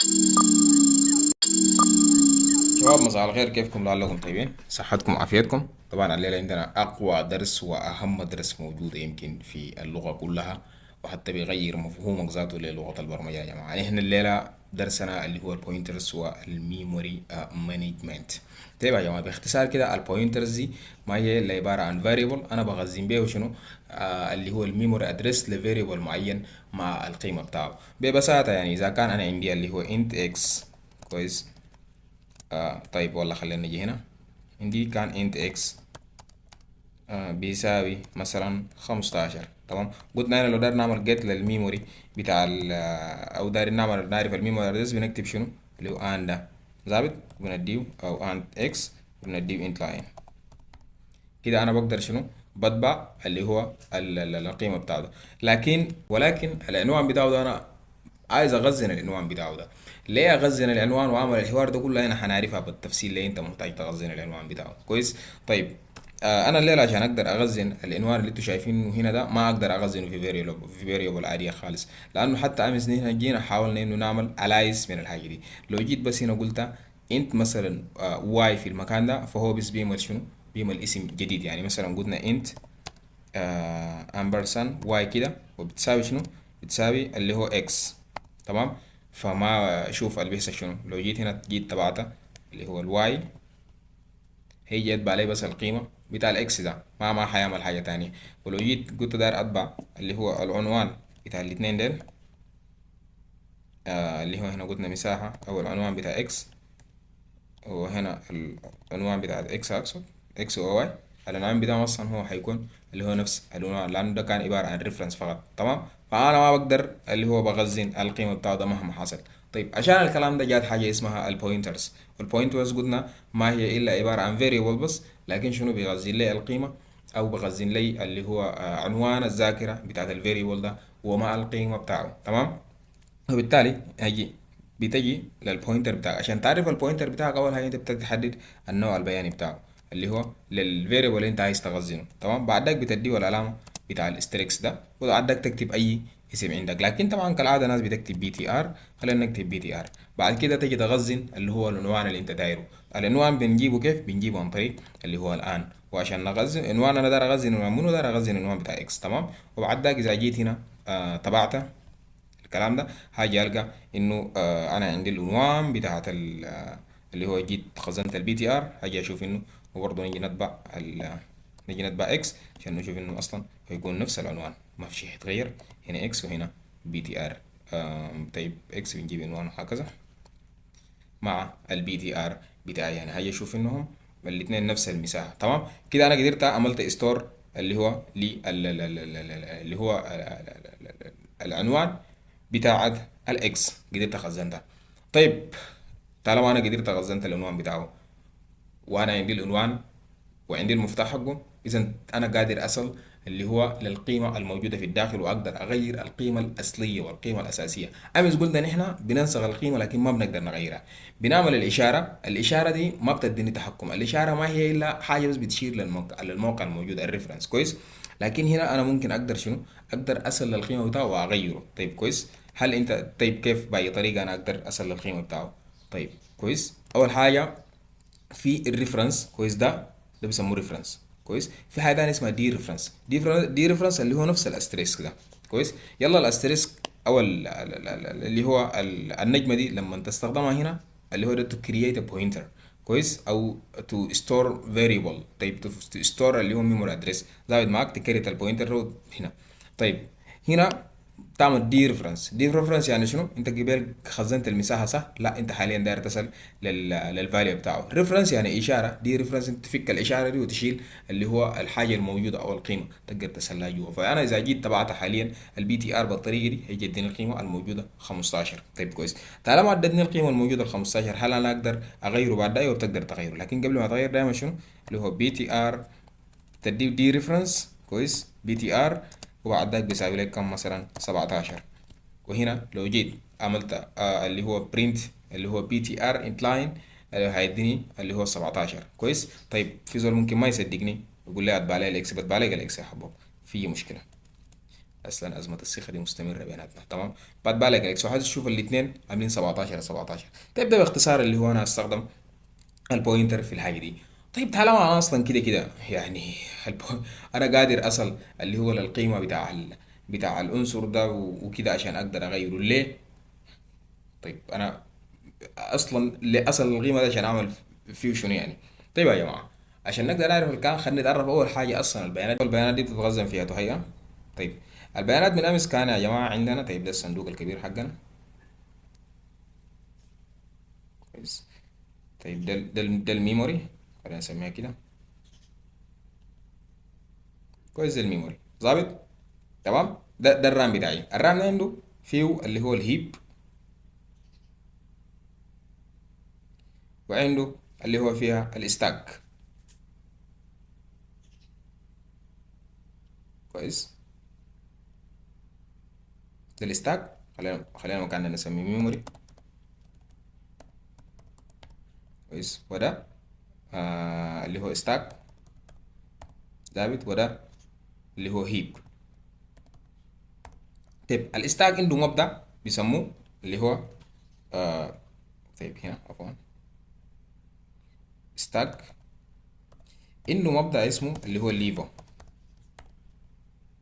شباب مساء الخير، كيفكم؟ لعلكم طيبين، صحتكم وعافيتكم. طبعا الليلة عندنا أقوى درس وأهم درس موجود يمكن في اللغة كلها، وحتى بيغير مفهومك ذاته للغة البرمجة. يا جماعة نحن الليلة درسنا اللي هو البوينترز والميموري مانجمنت. طيب يا جماعة، باختصار كده البوينترز دي ما هي اللي عبارة عن variable أنا بخزن بيه وشنو اللي هو الميموري ادرس لفاريبل معين مع القيمة بتاعه. ببساطة يعني إذا كان أنا عندي اللي هو int x، كويس. طيب والله خلينا نجي هنا. عندي كان int x بيساوي مثلا 15. تمام، قلنا هنا لو دار نعمل get للميموري بتاع او دار نعرف الميموري ادرس، بنكتب شنو اللي هو ان ده ظابط، بنديه او ان x، بنديه int line. كده انا بقدر شنو بطبع اللي هو القيمه بتاعته. ولكن العنوان بتاعه ده انا عايز اخزن العنوان بتاعه ده. ليه اخزن العنوان واعمل الحوار ده كله؟ هنا هنعرفها بالتفصيل ليه انت محتاج تخزن العنوان بتاعه. كويس. طيب انا الليله عشان اقدر اخزن العنوان اللي انتوا شايفينه هنا ده، ما اقدر اخزنه في فيريبل عاديه خالص، لانه حتى امس هنا جينا حاولنا انه نعمل الايس من الحاجه دي. لو جيت بس هنا قلت انت مثلا واي في المكان ده، فهو بس بيعمل شنو؟ بيعمل اسم جديد. يعني مثلا قلنا انت امبرسان واي كده، وبتساوي شنو؟ بتساوي اللي هو اكس. تمام. فما شوف اللي بيحصل شنو لو جيت هنا، جيت تبعتها اللي هو الواي، هي جت عليه بس القيمة بتاع الاكس ده، ما حيعمل حاجة تانية. ولو جيت قلت داير اطبع اللي هو العنوان بتاع الاتنين ديل، اللي هو هنا قلنا مساحة او العنوان بتاع اكس، وهنا العنوان بتاع اكس، اقصد اكس او واي. العنوان بتاعه اصلا هو هيكون اللي هو نفس العنوان، لانه ده كان عباره عن ريفرنس فقط. تمام. فانا ما بقدر اللي هو بخزن القيمه بتاعه ده مهما حصل. طيب عشان الكلام ده جات حاجه اسمها البوينترز. والبوينترز قلنا ما هي الا عباره عن فيريبل بس، لكن شنو بيخزن لي القيمه، او بخزن لي اللي هو عنوان الذاكره بتاعت الفيريبل ده ومع القيمه بتاعه. تمام. وبالتالي بتجي للبوينتر بتاعك. عشان تعرف البوينتر بتاعك، اول حاجه انت بتحدد النوع البياني بتاعه اللي هو للفيريبل اللي انت عايز تخزنه. تمام. بعدك بتديه العلامه بتاع الاستريكس ده، وبعدك تكتب اي اسم عندك. لكن طبعا كالعاده الناس بتكتب بي تي ار، خلينا نكتب بي تي ار. بعد كده تجي تخزن اللي هو العنوان اللي انت دايره. العنوان بنجيبه كيف؟ بنجيبه عن طريق اللي هو الان. وعشان نخزن عنوان، انا داير اخزن عنوان منو؟ داير اخزن العنوان بتاع اكس. تمام. وبعد ذاك اذا جيت هنا تبعته الكلام ده، هاجي القى انه انا عندي العنوان بتاعت اللي هو جيت خزنت البي تي ار. هاجي اشوف انه وبرضه نجي نتبع اكس عشان نشوف انه اصلا هيكون نفس العنوان، ما في شيء هيتغير. هنا اكس وهنا بي تي ار. طيب اكس بنجيب عنوان وهكذا مع البي تي ار بتاعي. يعني هاجي اشوف انهم الاثنين نفس المساحه. تمام. كده انا قدرت عملت استور اللي هو اللي هو العنوان بتاعت الاكس، قدرت اخزنها. طيب طالما انا قدرت اخزنت العنوان بتاعه، وانا عندي العنوان وعندي المفتاح حقه، اذا انا قادر اصل اللي هو للقيمه الموجوده في الداخل، واقدر اغير القيمه الاصليه والقيمه الاساسيه. امس قلنا نحن بننسخ القيمه لكن ما بنقدر نغيرها. بنعمل الاشاره دي ما بتديني تحكم. الاشاره ما هي الا حاجه بس بتشير للموقع الموجود، الريفرنس. كويس. لكن هنا انا ممكن اقدر شنو؟ اقدر اصل للقيمه بتاعه واغيره. طيب كويس. هل انت طيب كيف باي طريقه انا اقدر اصل للقيمه بتاعه؟ طيب كويس. اول حاجه في الريفرنس، كويس، ده بيسموه ريفرنس. كويس. في حاجه تانية اسمها دي ريفرنس. دي ريفرنس اللي هو نفس الاستريسك ده. كويس. يلا الاستريسك او اللي هو النجمه دي لما تستخدمها هنا، اللي هو ده تو كرييت ا بوينتر. كويس. او تو ستور فاريبل. طيب تو ستور اللي هو ميموري ادريس زائد معاك تكريت البوينتر هنا. طيب هنا تعمل دي ريفرنس. دي ريفرنس يعني شنو؟ انت قبل خزنت المساحه صح؟ لا، انت حاليا داير تصل للفاليو بتاعه. ريفرنس يعني اشاره. دي ريفرنس انت تفك الاشاره دي وتشيل اللي هو الحاجه الموجوده او القيمه تقدر تسلها جوا. فانا اذا جيت تبعت حاليا البي تي ار بالطريقه دي، هيجي يديني القيمه الموجوده 15. طيب كويس. طالما ادتني القيمه الموجوده ال 15، هل انا اقدر اغيره بعد ده؟ ايوه بتقدر تغيره، لكن قبل ما تغير دايما شنو اللي هو بي تي ار، تديه دي ريفرنس. كويس. بي تي ار، وبعد ذاك بيساوي لك كم؟ مثلا 17. وهنا لو جيت عملت اللي هو برنت اللي هو بي تي ار انت لاين، هيديني اللي هو 17. كويس. طيب في زول ممكن ما يصدقني، يقول لي اتبع لي الاكس، بتبع لي الاكس يا حبوب، في مشكله. اصلا ازمه الثقه دي مستمره بيناتنا. تمام. بعد بالك اكس وحاجه تشوف الاثنين عاملين 17 17. طيب ده باختصار اللي هو انا استخدم البوينتر في الحاجه دي. طيب طالما انا اصلا كده كده يعني انا قادر اصل اللي هو للقيمه بتاع العنصر ده وكده عشان اقدر اغيره ليه. طيب انا اصلا لاصل القيمه ده عشان اعمل فيه شنو يعني. طيب يا جماعه عشان نقدر نعرف الكلام خلينا نتعرف اول حاجه اصلا البيانات دي بتتخزن فيها تهيئه. طيب البيانات من امس كان يا جماعه عندنا. طيب ده الصندوق الكبير حقنا. كويس. طيب ده الميموري. خلينا نسميها كده. كويس ده الميموري ظابط. تمام. ده الرام بتاعي. الرام ده عنده فيه اللي هو الهيب، وعنده اللي هو فيها الستاك. كويس. ده الستاك. خلينا مكاننا نسميه ميموري. كويس. وده اللي هو ستاك ثابت. وده اللي هو هيب. طيب الستاك عنده مبدأ بيسموه اللي هو آه طيب هنا عفوا ستاك عنده مبدأ اسمه اللي هو الليفو.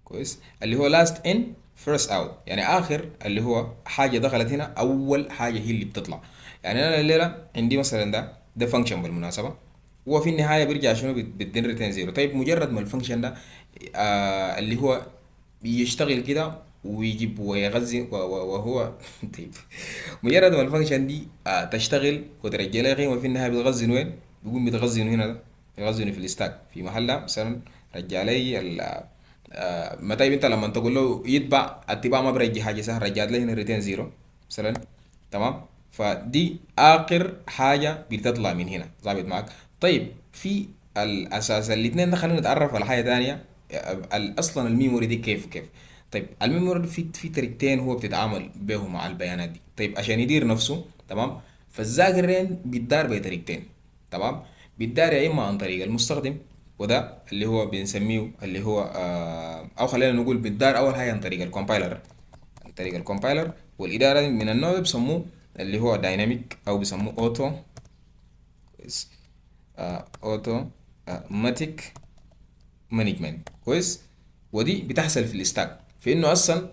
كويس. اللي هو لاست ان فيرست اوت، يعني اخر اللي هو حاجه دخلت هنا اول حاجه هي اللي بتطلع. يعني انا الليله عندي مثلا ده فانكشن بالمناسبه. هو في النهايه بيرجع شنو بيدين ريتين زيرو. طيب مجرد ما الفانكشن ده اللي هو بيشتغل كده ويجيب ويغذي وهو طيب مجرد ما الفانكشن دي تشتغل وترجع لي قيمه في النهايه بتغذي وين. بيقوم بيتغذي هنا ده. يغذي في الستاك في محل ده مثلا. رجع لي ما طيب انت لما تقول له يتبع التباع ما برجع حاجه سهل رجعت لي هنا ريتين زيرو مثلا. تمام. فدي اخر حاجه بتطلع من هنا ظابط معاك. طيب في الاساس الاثنين ده خلينا نتعرف على حاجه تانية. اصلا الميموري دي كيف. طيب الميموري في طريقتين هو بتتعامل بيهم مع البيانات دي. طيب عشان يدير نفسه تمام. فالذاكرين بيتدار بطريقتين. تمام. بيتدار يا اما عن طريق المستخدم، وده اللي هو بنسميه اللي هو او خلينا نقول بتدار اول حاجه عن طريق الكومبايلر. عن طريق الكومبايلر. والاداره من النوع ده بيسموه اللي هو دايناميك او بيسموه اوتو. كويس. اوتو ماتيك مانجمنت. كويس. ودي بتحصل في الستاك في انه اصلا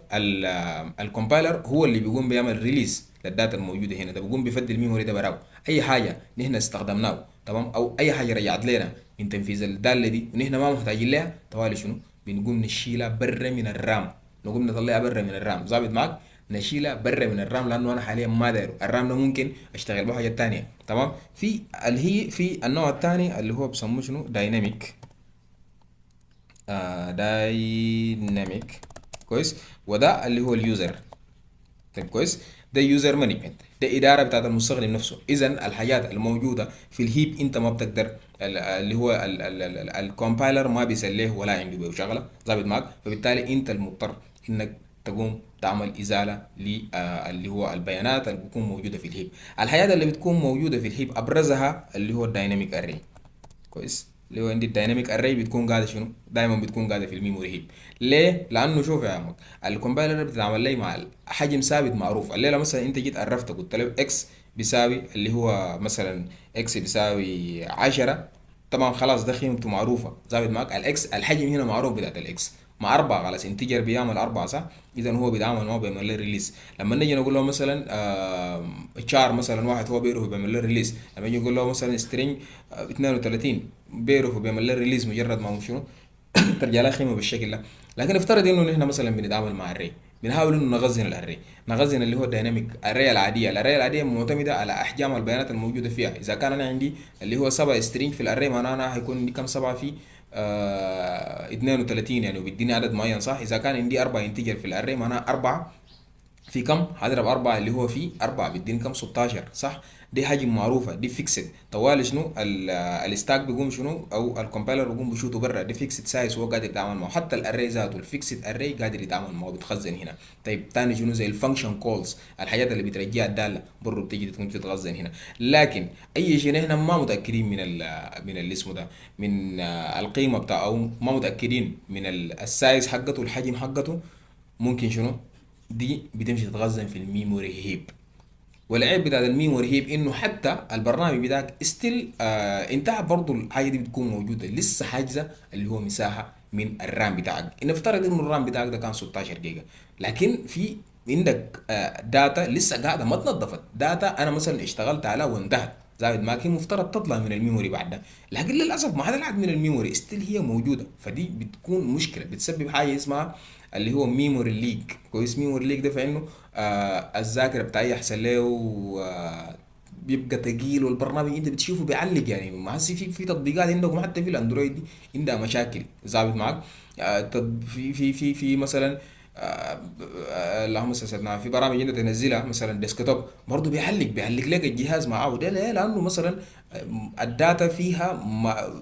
الكومبايلر هو اللي بيقوم بيعمل ريليز للداتا الموجوده هنا. ده بيقوم بيفضي الميموري ده براو اي حاجه نحن استخدمناه تمام او اي حاجه رجعت لنا من تنفيذ الداله دي ونحن ما محتاجين لها طوالي شنو بنقوم نشيلها برا من الرام. نقوم نطلعها برا من الرام ظابط معاك. نشيلها برا من الرام لانه انا حاليا ما دايره الرام ده ممكن اشتغل به حاجه تانية. تمام. في اللي هي في النوع الثاني اللي هو بسموه شنو دايناميك. دايناميك. كويس. وده اللي هو اليوزر. طيب كويس. ده يوزر مانجمنت. ده اداره بتاعت المستخدم نفسه. اذا الحاجات الموجوده في الهيب انت ما بتقدر اللي هو الكومبايلر ما بيسليه ولا عنده بيه شغله ظابط معك. فبالتالي انت المضطر انك تقوم تعمل ازاله اللي هو البيانات اللي بتكون موجوده في الهيب. الحاجات اللي بتكون موجوده في الهيب ابرزها اللي هو الدايناميك اري. كويس. اللي هو عندي الدايناميك اري بتكون قاعده شنو دايما بتكون قاعده في الميموري هيب. ليه؟ لانه شوف يا عمك الكومبايلر بتتعامل لي مع حجم ثابت معروف. الليله مثلا انت جيت عرفت قلت له اكس بيساوي اللي هو مثلا اكس بيساوي 10. طبعا خلاص ده قيمته معروفه ظابط معاك. الاكس الحجم هنا معروف بتاعت الاكس مع 4 خلاص انتجر بيعمل 4 صح. اذا هو بيتعامل معه بيعمل له ريليس. لما نيجي نقول له مثلا تشار مثلا واحد هو بيعرف بيعمل له ريليس. لما يجي يقول له مثلا سترينج 32 بيعرف بيعمل له ريليس مجرد ما هو شنو ترجع لها قيمه بالشكل ده. لكن افترض انه نحن مثلا بنتعامل مع الري بنحاول انه نغزن الاري. نغزن اللي هو الديناميك الاري العاديه. الاري العاديه معتمده على احجام البيانات الموجوده فيها. اذا كان انا عندي اللي هو 7 سترينج في الاري معناها انا هيكون عندي كم 7 في 32 يعني وبيديني عدد معين صح. اذا كان عندي 4 انتجر في الاري معناها 4 في كم هضرب 4 اللي هو في 4 بيديني كم 16 صح. دي حاجة معروفة دي فيكسد. طوال شنو الستاك بيقوم شنو او الكومبايلر بيقوم بشوته برا. دي فيكسد سايز هو قادر يتعامل معه. حتى الاري ذاته الفيكسد اري قادر يتعامل معه بتخزن هنا. طيب تاني شنو زي الفانكشن كولز الحاجات اللي بترجيها الدالة برضه بتيجي تكون تتخزن هنا. لكن اي شيء احنا ما متاكدين من اللي اسمه ده من القيمه بتاعه او ما متاكدين من السايز حقته والحجم حقته. ممكن شنو دي بتمشي تتخزن في الميموري هيب. والعيب بتاع الميموري هيب انه حتى البرنامج بتاعك ستيل انت برضه الحاجه دي بتكون موجوده لسه حاجزه اللي هو مساحه من الرام بتاعك. نفترض انه الرام بتاعك ده كان 16 جيجا، لكن في عندك داتا لسه قاعده ما اتنضفت، داتا انا مثلا اشتغلت عليها وانتهت زائد ما كان مفترض تطلع من الميموري بعدها، لكن للاسف ما طلعت من الميموري ستيل هي موجوده. فدي بتكون مشكله، بتسبب حاجه اسمها اللي هو ميموري ليك. كويس، ميموري ليك ده فانه الذاكره بتاعي يحصل له بيبقى تقيل، والبرنامج انت بتشوفه بيعلق. يعني ما هسي في تطبيقات عندكم حتى في الاندرويد دي عندها مشاكل ظابط معاك. في مثلا اللهم صل على سيدنا، في برامج انت تنزلها مثلا ديسكتوب برضه بيعلق لك الجهاز معاه ده. ليه؟ لانه مثلا الداتا فيها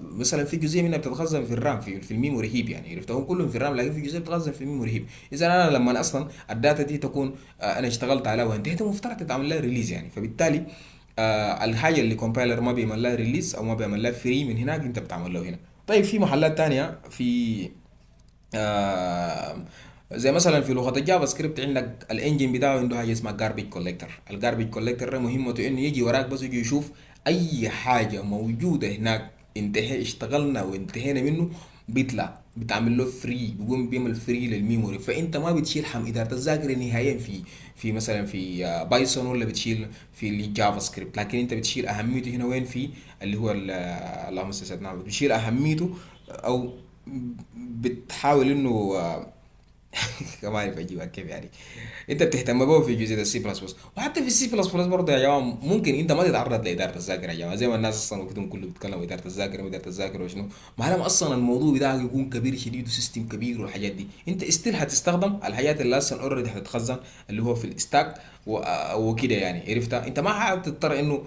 مثلا في جزئيه منها بتتخزن في الرام، في الميموري هيب. يعني عرفتهم كلهم في الرام، لكن في جزئيه بتتخزن في الميموري هيب. اذا انا لما اصلا الداتا دي تكون انا اشتغلت عليها وانتهيت، المفترض تتعمل لها ريليز يعني. فبالتالي الحاجه اللي كومبايلر ما بيعمل لها ريليز او ما بيعمل لها فري من هناك، انت بتعمل له هنا. طيب في محلات تانية في آه زي مثلا في لغه الجافا سكريبت عندك الانجن بتاعه عنده حاجه اسمها جاربيج كوليكتور. الجاربيج كوليكتور ده مهمته انه يجي وراك بس يجي يشوف اي حاجه موجوده هناك انتهى اشتغلنا وانتهينا منه، بيطلع بتعمل له فري، بيقوم بيعمل فري للميموري. فانت ما بتشيل اداره الذاكره نهائيا في مثلا في بايثون، ولا بتشيل في الجافا سكريبت، لكن انت بتشيل اهميته هنا وين؟ في اللي هو اللهم صل على سيدنا، بتشيل اهميته او بتحاول انه كمان اعرف اجيبها كيف يعني. انت بتهتم به في جزء السي بلس بلس، وحتى في السي بلس بلس برضه يا جماعه ممكن انت ما تتعرض لاداره الذاكره يا جماعه، زي ما الناس اصلا وكده كله بيتكلموا اداره الذاكره واداره الذاكره وشنو. ما لما اصلا الموضوع بتاعك يكون كبير شديد وسيستم كبير والحاجات دي، انت استيل هتستخدم الحاجات اللي اصلا اوريدي هتتخزن اللي هو في الاستاك وكده يعني. عرفتها؟ انت ما هتضطر انه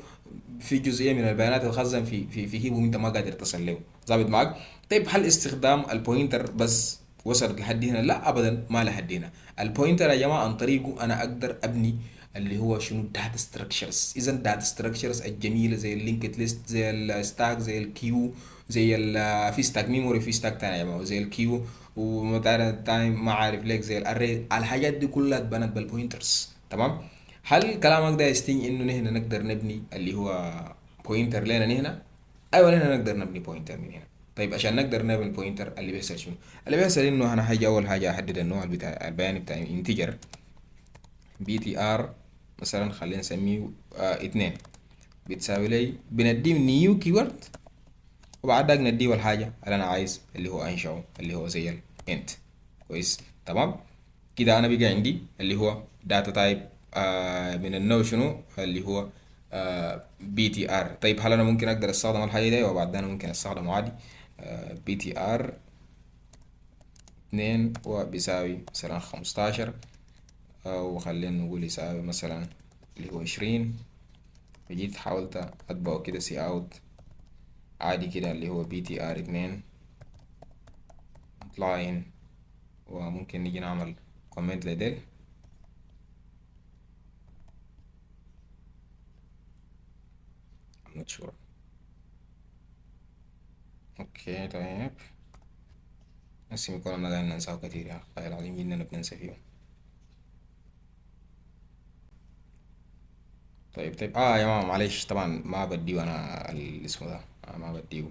في جزئيه من البيانات تتخزن في هيب وانت ما قادر تصل له. ظابط معاك؟ طيب هل استخدام البوينتر بس وصلت لحد هنا؟ لا ابدا، ما لحد هنا. البوينتر يا جماعه عن طريقه انا اقدر ابني اللي هو شنو داتا ستراكشرز. اذا الداتا ستراكشرز الجميله زي اللينكد ليست، زي الستاك، زي الكيو، زي في ستاك ميموري، في ستاك تاني يا جماعه زي الكيو، ومتعرف تاني ما عارف ليك زي الاري، الحاجات دي كلها اتبنت بالبوينترز. تمام؟ هل كلامك ده يستني انه نحن نقدر نبني اللي هو بوينتر لنا نحن؟ ايوه نحن نقدر نبني بوينتر من هنا. طيب عشان نقدر نعمل بوينتر اللي بيحصل شنو؟ اللي بيحصل انه انا حاجه اول حاجه احدد النوع بتاع البياني بتاعي انتجر بي تي ار مثلا، خلينا نسميه اتنين، بتساوي لي بنديه نيو كيورد، وبعد ذاك نديه الحاجه اللي انا عايز اللي هو انشأه اللي هو زي الانت. كويس تمام. كده انا بقى عندي اللي هو داتا تايب من النوع شنو اللي هو بي تي ار. طيب هل انا ممكن اقدر استخدم الحاجه دي؟ وبعد ده انا ممكن استخدمه عادي. بي تي ار 2 وبيساوي مثلا 15، او خلينا نقول يساوي مثلا اللي هو 20. فجيت حاولت اطبقه كده سي اوت عادي كده اللي هو بي تي ار 2 لاين، وممكن نيجي نعمل كومنت لديل. I'm not sure. اوكي طيب، السيمي كولون ده قاعدين ننساه كتير يا اخي، والله العظيم جدا بننسى فيه. طيب يا جماعة معلش طبعا ما بديه انا اسمه ده، ما بديه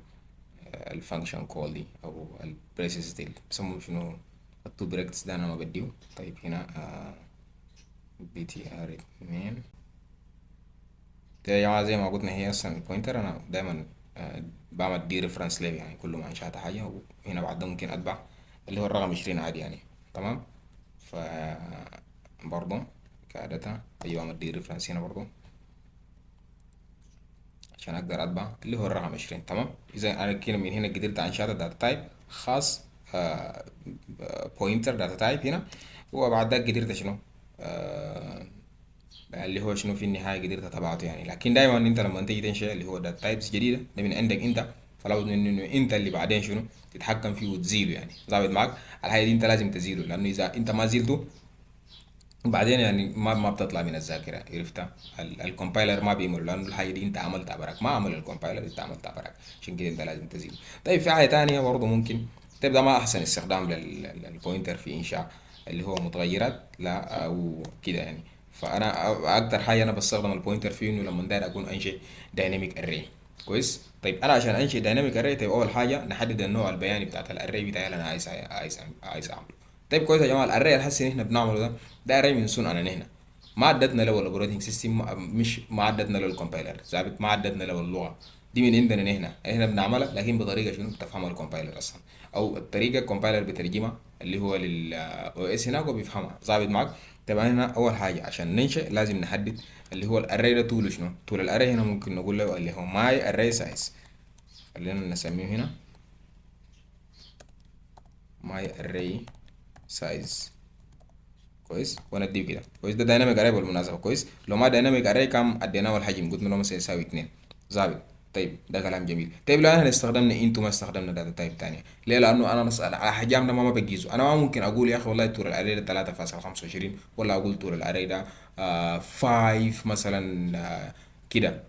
الفانكشن كول دي او البريسز دي بيسموه شنو، التو بريكتس ده انا ما بديه. طيب هنا بي تي ار 2 ده يا جماعة زي ما قلنا هي اصلا البوينتر انا دايما بعمل دي ريفرنس ليه يعني كل ما انشأت حاجة، وهنا بعد ده ممكن اتبع اللي هو الرقم 20 عادي يعني. تمام. ف برضه كعادة ايوه اعمل دي ريفرنس هنا برضه عشان اقدر اطبع اللي هو الرقم 20. تمام. اذا انا كده من هنا قدرت انشأت داتا تايب خاص بوينتر داتا تايب هنا، وبعد ذلك قدرت شنو اللي هو شنو في النهايه قدرت اتبعته يعني. لكن دايما انت لما تيجي تنشئ اللي هو داتا تايبس جديده ده من عندك انت، فلا بد من انه انت اللي بعدين شنو تتحكم فيه وتزيله يعني. ظابط معاك؟ الحاجه دي انت لازم تزيله، لانه اذا انت ما زيلته بعدين يعني ما بتطلع من الذاكره. عرفتها؟ الكومبايلر ما بيمر، لانه الحاجه دي انت عملتها برك، ما عمل الكومبايلر، انت عملتها برك، عشان كده انت لازم تزيله. طيب في حاجه تانية برضه ممكن تبدا ما احسن استخدام للبوينتر في انشاء اللي هو متغيرات لا او كده يعني. فانا اكتر حاجه انا بستخدم البوينتر فيه انه لما داير اكون انشئ دايناميك اري. كويس. طيب انا عشان انشئ دايناميك اري، طيب اول حاجه نحدد النوع البياني بتاعت الاري بتاعي اللي انا عايز اعمله. طيب كويس يا جماعه، الاري اللي حاسس ان احنا بنعمله ده اري من صنعنا هنا، ما عدتنا له الاوبريتنج سيستم، مش ما عدتنا له الكومبايلر ثابت، ما عدتنا له اللغه دي من عندنا هنا بنعملها، لكن بطريقه شنو بتفهمها الكومبايلر اصلا، او الطريقه الكومبايلر بترجمها اللي هو لل او اس هناك وبيفهمها ظابط معاك. طبعا هنا اول حاجه عشان ننشئ لازم نحدد اللي هو الاري ده طوله شنو. طول الاري هنا ممكن نقول له اللي هو ماي اري سايز، خلينا نسميه هنا ماي اري سايز. كويس، ونديه كده. كويس، ده دايناميك اري بالمناسبه. كويس، لو ما دايناميك اري كام اديناه الحجم قلت له مثلا يساوي 2 ظابط. طيب ده كلام جميل. طيب لو احنا استخدمنا انتو ما استخدمنا داتا تايب تانية ليه؟ لانه انا نسال على احجام ده ما بجيزه. انا ما ممكن اقول يا اخي والله طول الاري ده 3.25 ولا اقول طول الاري ده 5 مثلا كده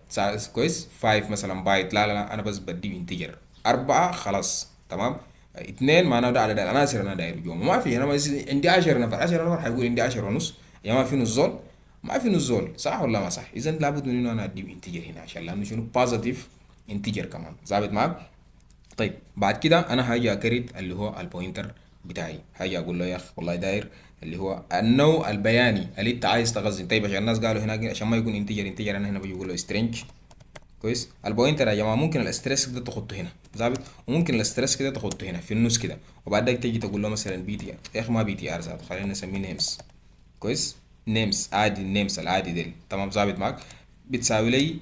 كويس 5 مثلا بايت. لا لا لا، انا بس بديه انتجر 4 خلاص تمام. اتنين معناه ده عدد العناصر انا داير جوا، ما في. انا عندي 10 نفر، 10 نفر حيقول عندي 10 ونص يا ما في نزول، ما في نزول صح ولا ما صح؟ اذا لابد من انه انا اديه انتجر هنا عشان لانه شنو بوزيتيف انتجر كمان ظابط معاك. طيب بعد كده انا هاجي اكريت اللي هو البوينتر بتاعي، هاجي اقول له يا اخي والله داير اللي هو النوع البياني اللي انت عايز تخزن. طيب عشان الناس قالوا هناك عشان ما يكون انتجر انا هنا بيجي اقول له string. كويس. البوينتر يا جماعه ممكن الاسترس كده تحطه هنا ظابط، وممكن الاسترس كده تحطه هنا في النص كده، وبعد ذلك تيجي تقول له مثلا بي تي ار. يا اخي ما بي تي ار ظابط، خلينا نسميه نيمز. كويس، نيمز عادي، النيمز العادي ديل تمام ظابط معاك. بتساوي لي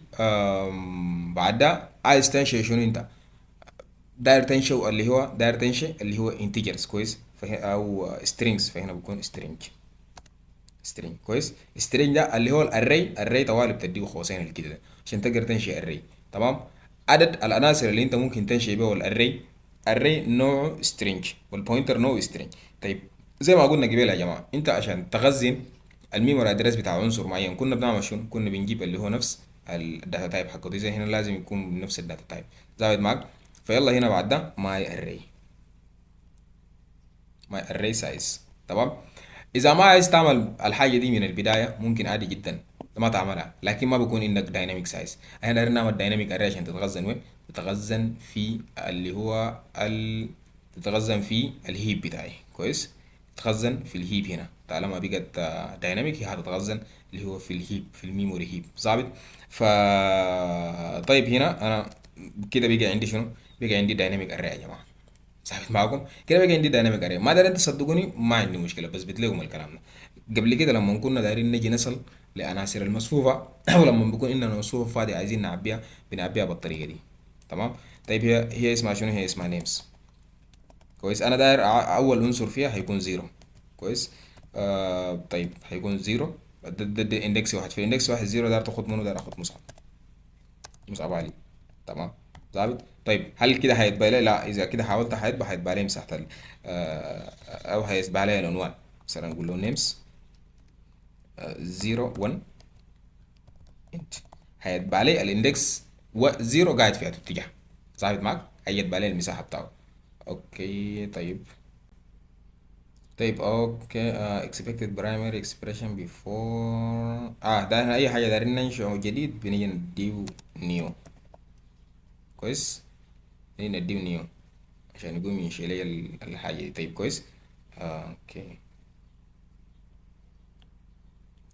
بعد ده عايز تنشئ شنو انت؟ داير تنشئ اللي هو انتجرز. كويس، او سترينجز، فهنا بيكون سترينج. كويس. سترينج ده اللي هو الاري طوالي بتديه قوسين الكده عشان تقدر تنشئ اري تمام. عدد العناصر اللي انت ممكن تنشئ بها الاري نوع سترينج والبوينتر نوع سترينج. طيب زي ما قلنا قبل يا جماعه، انت عشان تخزن الميموري ادريس بتاع عنصر معين كنا بنعمل شنو؟ كنا بنجيب اللي هو نفس الداتا تايب حقه دي، زي هنا لازم يكون نفس الداتا تايب زائد معاك. فيلا هنا بعد ده ماي اري سايز تمام. اذا ما عايز تعمل الحاجه دي من البدايه ممكن عادي جدا ما تعملها، لكن ما بيكون عندك دايناميك سايز. احنا دايرين نعمل دايناميك اري عشان تتخزن وين؟ تتخزن في اللي هو تتخزن في الهيب بتاعي. كويس، تتخزن في الهيب هنا طالما بقت دايناميك هي هتتخزن اللي هو في الهيب، في الميموري هيب ظابط. ف طيب هنا انا كده بقى عندي شنو؟ بقى عندي دايناميك اري يا جماعه ثابت معاكم كده. بقى عندي دايناميك اري، ما دارين تصدقوني ما عندي مشكله، بس بتلاقوا الكلام ده. قبل كده لما كنا دايرين نجي نصل لعناصر المصفوفه او لما بيكون عندنا مصفوفه فاضيه عايزين نعبيها، بنعبيها بالطريقه دي تمام. طيب هي اسمها شنو؟ هي اسمها نيمز. كويس، انا داير اول عنصر فيها هيكون زيرو. كويس. طيب هيكون زيرو. ده اندكس واحد، في الاندكس واحد زيرو داير تاخد منه، داير اخد مصعب علي تمام ظابط. طيب هل كده هيتبقى لي؟ لا، اذا كده حاولت هيتبقى لي مساحه او هيتبقى لي العنوان. مثلا نقول له نيمز 0 1 انت، هيتبقى لي الاندكس زيرو قاعد فيها اتجاه ظابط معاك، هيتبقى لي المساحه بتاعه. اوكي طيب. طيب اوكي expected primary expression before ده احنا اي حاجه دايرين ننشئه جديد بنيجي نديه نيو. كويس، هنا نديه نيو عشان يقوم ينشئ لي الحاجة دي. طيب كويس. اوكي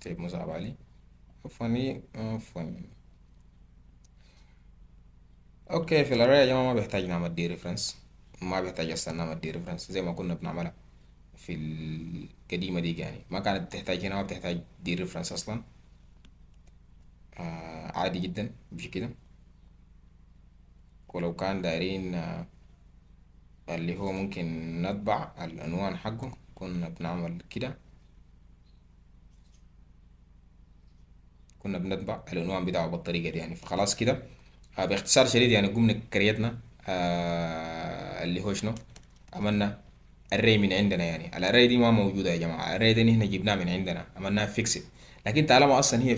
طيب مصعب علي عفوا. اوكي في الاري يا جماعة ما بيحتاج نعمل دي ريفرنس، ما بيحتاج اصلا نعمل دي ريفرنس زي ما كنا بنعملها في القديمة دي يعني. ما كانت بتحتاج هنا، ما بتحتاج دي ريفرنس اصلا. عادي جدا مش كده. ولو كان دايرين اللي هو ممكن نطبع العنوان حقه كنا بنعمل كده، كنا بنطبع العنوان بتاعه بالطريقة دي يعني. فخلاص كده باختصار شديد يعني قمنا كريتنا اللي هو شنو، عملنا الري من عندنا. يعني الاري دي ما موجودة يا جماعة، الاري دي نحن جبناها من عندنا عملناها فيكسد. لكن طالما اصلا هي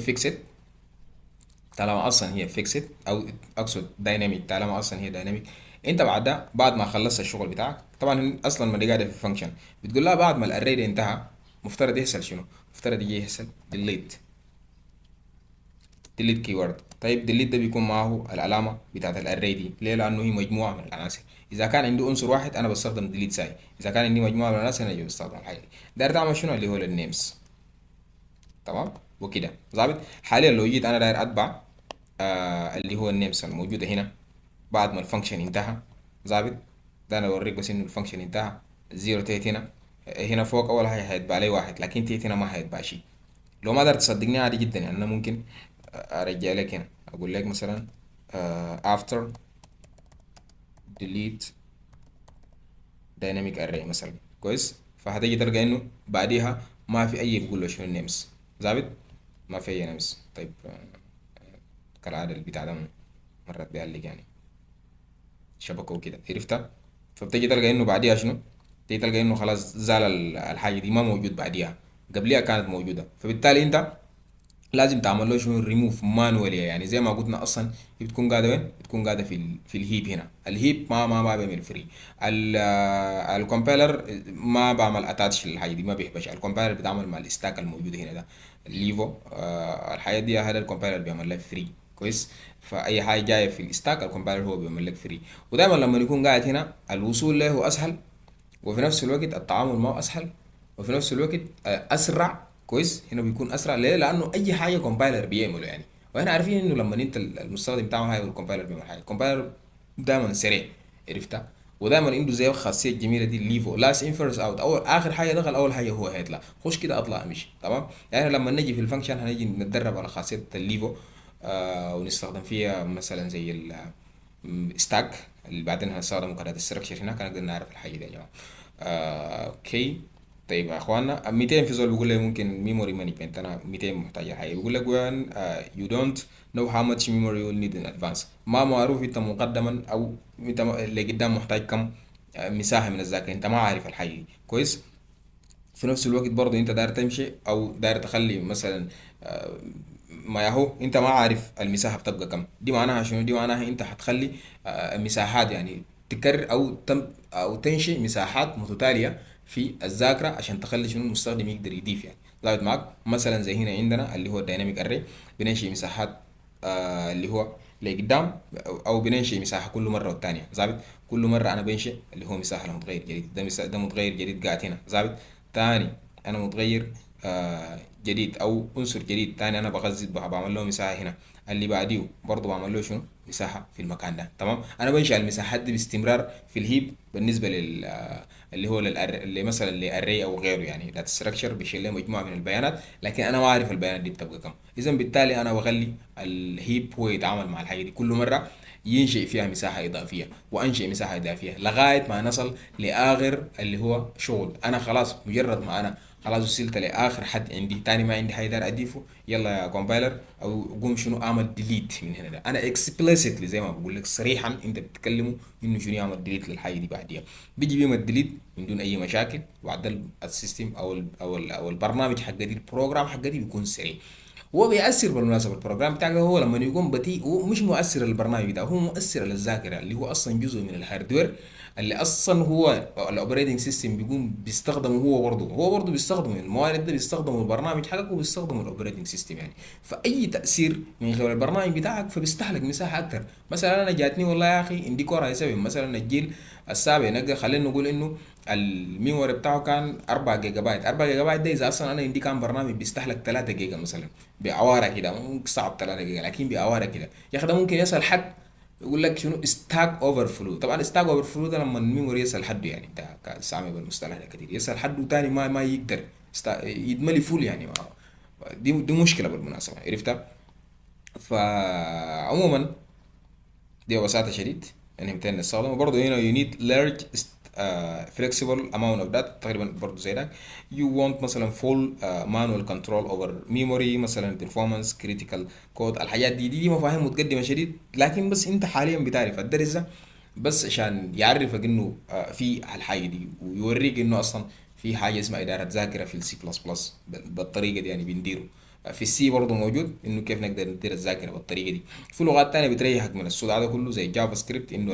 فيكسد، او اقصد دايناميك، طالما اصلا هي دايناميك، انت بعد ما خلصت الشغل بتاعك طبعا اصلا ما دي قاعده في فانكشن، بتقول لها بعد ما الاري دي انتهى مفترض يحصل شنو؟ مفترض يجي يحصل delete. delete keyword. طيب delete ده بيكون معه العلامة بتاعت الاري دي، ليه؟ لأنه هي مجموعة من العناصر. إذا كان عندي عنصر واحد أنا بستخدم delete ساي، إذا كان عندي مجموعة من العناصر أنا بستخدم الحاجة دي. داير تعمل شنو؟ اللي هو النيمز. تمام وكده ظابط. حاليا لو جيت أنا داير أتبع اللي هو النيمز الموجودة هنا بعد ما الفانكشن انتهى. ظابط. ده انا اوريك بس انه الفانكشن انتهى. زيرو تيت هنا. هنا فوق اول حاجه هيتبع لي واحد، لكن تيت هنا ما هيتبع شيء. لو ما قدرت تصدقني عادي جدا يعني، انا ممكن ارجع لك هنا اقول لك مثلا after delete dynamic array مثلا. كويس. فهتيجي تلقى انه بعديها ما في اي بقول له شنو النيمز. ظابط. ما في اي نيمز. طيب كالعاده البتاع ده مرات بيعلق يعني شبكه وكده، عرفتها. فبتجي تلقى انه بعديها شنو؟ تيجي تلقى انه خلاص زال الحاجه دي ما موجود بعديها، قبليها كانت موجوده. فبالتالي انت لازم تعمل له شنو؟ ريموف مانوالي يعني. زي ما قلنا اصلا هي بتكون قاعده وين؟ بتكون قاعده في الهيب هنا. الهيب ما بيعمل فري. الكومبيلر ما بعمل اتاتش للحاجه دي، ما بيحبش. الكومبيلر بيتعامل مع الاستاك الموجود هنا ده الليفو. الحاجه دي هذا الكومبيلر بيعمل لك فري. كويس. فاي حاجه جايه في الاستاك الكومبيلر هو بيعمل لك فري. ودايما لما يكون قاعد هنا الوصول له اسهل، وفي نفس الوقت التعامل معه اسهل، وفي نفس الوقت اسرع. كويس. هنا بيكون اسرع ليه؟ لانه اي حاجه كومبايلر بيعمله يعني. واحنا عارفين انه لما انت المستخدم بتاعه هاي والكومبايلر بيعمل حاجه، الكومبايلر دايما سريع. عرفتها. ودايما عنده زي الخاصيه الجميله دي الليفو لاست ان فيرست اوت. اول اخر حاجه دخل اول حاجه هو هيطلع. خش كده اطلع امشي. تمام. يعني لما نجي في الفانكشن هنجي نتدرب على خاصيه الليفو ونستخدم فيها مثلا زي الستاك اللي بعدين هنستخدم قناه الستركشر. هناك هنقدر نعرف الحاجه دي يا جماعه. اوكي. طيب يا اخوانا 200 في زول بيقول لي ممكن ميموري مانجمنت. انا 200 محتاج حاجه. بيقول لك وين you don't know how much memory you will need in advance. ما معروف انت مقدما او انت اللي قدام محتاج كم مساحه من الذاكره. انت ما عارف الحاجه دي. كويس. في نفس الوقت برضه انت داير تمشي او داير تخلي مثلا آه، ما ياهو انت ما عارف المساحه بتبقى كم. دي معناها شنو؟ دي معناها انت هتخلي مساحات يعني تكرر او او تنشئ مساحات متتاليه في الذاكره عشان تخلي شنو المستخدم يقدر يضيف يعني. ظابط معاك. مثلا زي هنا عندنا اللي هو الديناميك اري بننشئ مساحات اللي هو لقدام، او بننشئ مساحه كل مره والتانيه. ظابط. كل مره انا بنشئ اللي هو مساحه لمتغير جديد. ده متغير جديد قاعد هنا. ظابط. تاني انا متغير جديد او عنصر جديد تاني انا بغذي بعمل له مساحه هنا. اللي بعديه برضه بعمل له شنو؟ مساحه في المكان ده. تمام. انا بنشئ المساحات دي باستمرار في الهيب بالنسبه اللي هو اللي مثلا لاري او غيره يعني. داتا ستراكشر بيشيل له مجموعه من البيانات، لكن انا ما اعرف البيانات دي بتبقى كم. اذا بالتالي انا بخلي الهيب هو يتعامل مع الحاجه دي كل مره، ينشئ فيها مساحه اضافيه وانشئ مساحه اضافيه لغايه ما نصل لاخر اللي هو شغل. انا خلاص مجرد ما انا خلاص وصلت لاخر حد عندي تاني ما عندي حاجه داير اضيفه، يلا يا كومبايلر او قوم شنو اعمل ديليت من هنا. ده انا اكسبلسيتلي زي ما بقول لك صريحا انت بتتكلموا انه شنو يعمل ديليت للحاجه دي بعديها. بيجي بيعمل الديليت من دون اي مشاكل. وبعد السيستم او البرنامج حق دي البروجرام حق دي بيكون سريع. هو بيأثر بالمناسبة البروجرام بتاعك ده، هو لما يكون بطيء هو مش مؤثر للبرنامج ده، هو مؤثر للذاكرة اللي هو أصلا جزء من الهاردوير اللي أصلا هو الأوبريتنج سيستم بيقوم بيستخدمه. هو برضه بيستخدمه الموارد ده، بيستخدمه البرنامج حقك وبيستخدمه الأوبريتنج سيستم يعني. فأي تأثير من غير البرنامج بتاعك فبيستهلك مساحة أكتر. مثلا أنا جاتني والله يا أخي عندي كورة يسوي مثلا الجيل السابع نقدر خلينا نقول إنه الميموري بتاعه كان 4 جيجا بايت. 4 جيجا بايت ده اذا اصلا انا عندي كان برنامج بيستهلك 3 جيجا مثلا بعواره كده، ممكن صعب 3 جيجا لكن بعواره كده يا اخي ده ممكن يصل حد يقول لك شنو ستاك اوفر فلو. طبعا ستاك اوفر فلو ده لما الميموري يصل حده يعني انت كسامي بالمصطلح ده كتير يصل حده تاني ما يقدر يدملي فول يعني. دي مشكله بالمناسبه. عرفتها. فعموما دي ببساطة شديد يعني 200 نستخدمه. وبرضه هنا you need large flexible amount of data تقريبا برضه زي ده. you want مثلا full manual control over memory مثلا performance critical code. الحاجات دي مفاهيم متقدمة شديد، لكن بس انت حاليا بتعرف الدرس ده بس عشان يعرفك انه في الحاجة دي، ويوريك انه اصلا في حاجة اسمها إدارة ذاكرة في السي بلس بلس بالطريقة دي يعني بنديره. في السي برضه موجود انه كيف نقدر ندير الذاكره بالطريقه دي. في لغات تانية بتريحك من الصداع ده كله زي جافا سكريبت، انه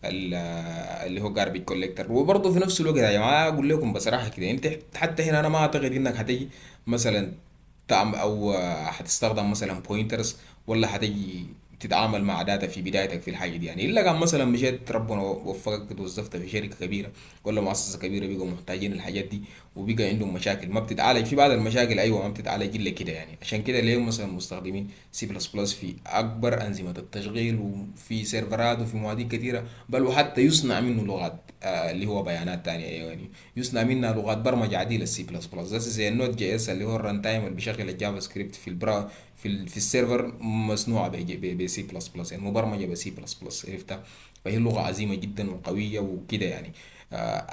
اللي هو جاربيج كوليكتور. وبرضه في نفس الوقت يا جماعه اقول لكم بصراحه كده، انت حتى هنا انا ما اعتقد انك هتجي مثلا او هتستخدم مثلا بوينترز، ولا هتجي تتعامل مع داتا في بدايتك في الحاجه دي يعني، الا كان مثلا مشيت ربنا وفقك توظفت في شركه كبيره ولا مؤسسه كبيره بقوا محتاجين الحاجات دي، وبقى عندهم مشاكل ما بتتعالج في بعض المشاكل، ايوه ما بتتعالج الا كده يعني. عشان كده ليه مثلا مستخدمين سي بلس بلس في اكبر انظمه التشغيل وفي سيرفرات وفي مواضيع كثيره، بل وحتى يصنع منه لغات اللي هو بيانات تانية يعني، يصنع منها لغات برمجه عديله السي بلس بلس، زي النوت جي اس اللي هو الران تايم اللي بيشغل الجافا سكريبت في في السيرفر، مصنوعه بسي بلس بلس يعني، مبرمجه بسي بلس بلس، عرفتها. فهي لغه عظيمه جدا وقويه وكده يعني.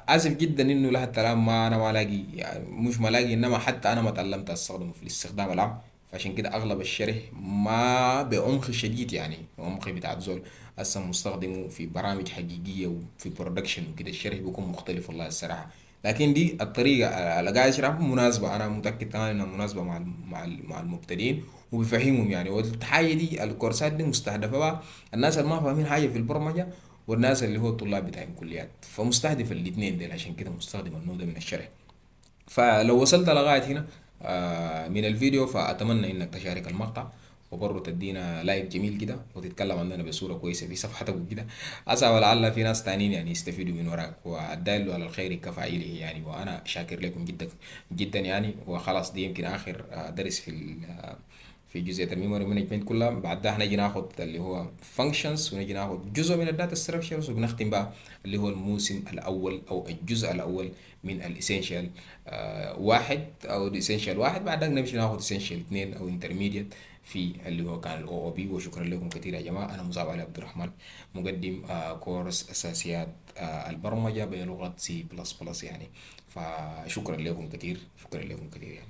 اسف جدا انه لها الكلام ما انا ما لاقي يعني، مش ما لاقي انما حتى انا ما تعلمت استخدمه في الاستخدام العام. فعشان كده اغلب الشرح ما بعمق شديد يعني، عمق بتاع زول هسه مستخدمه في برامج حقيقيه وفي برودكشن وكده، الشرح بيكون مختلف والله الصراحه. لكن دي الطريقه اللي قاعد اشرحها مناسبه، انا متاكد كمان انها مناسبه مع المبتدئين وبيفهمهم يعني. والحاجه دي الكورسات دي مستهدفه بقى الناس اللي ما فاهمين حاجه في البرمجه، والناس اللي هو الطلاب بتاع الكليات، فمستهدف الاثنين دول، عشان كده مستخدم النوع ده من الشرح. فلو وصلت لغاية هنا من الفيديو، فأتمنى إنك تشارك المقطع، وبرضه تدينا لايك جميل كده، وتتكلم عننا بصورة كويسة في صفحتك وكده. أسعى ولعل في ناس تانيين يعني يستفيدوا من وراك، والدال على الخير كفاعله يعني. وأنا شاكر لكم جدا جدا يعني. وخلاص دي يمكن آخر درس في جزئية الميموري مانجمنت كلها. بعد ده هنجي ناخد اللي هو فانكشنز، ونجي ناخد جزء من الداتا ستراكشرز، وبنختم بقى اللي هو الموسم الأول أو الجزء الأول من الاسينشال واحد او الاسينشال واحد. بعدين نمشي ناخد اسينشال اثنين او انترميديت في اللي هو كان الاو او بي. وشكرا لكم كثير يا جماعه. انا مصعب علي عبد الرحمن، مقدم كورس اساسيات البرمجه بلغه سي بلس بلس يعني. فشكرا لكم كثير، شكرا لكم كثير يعني.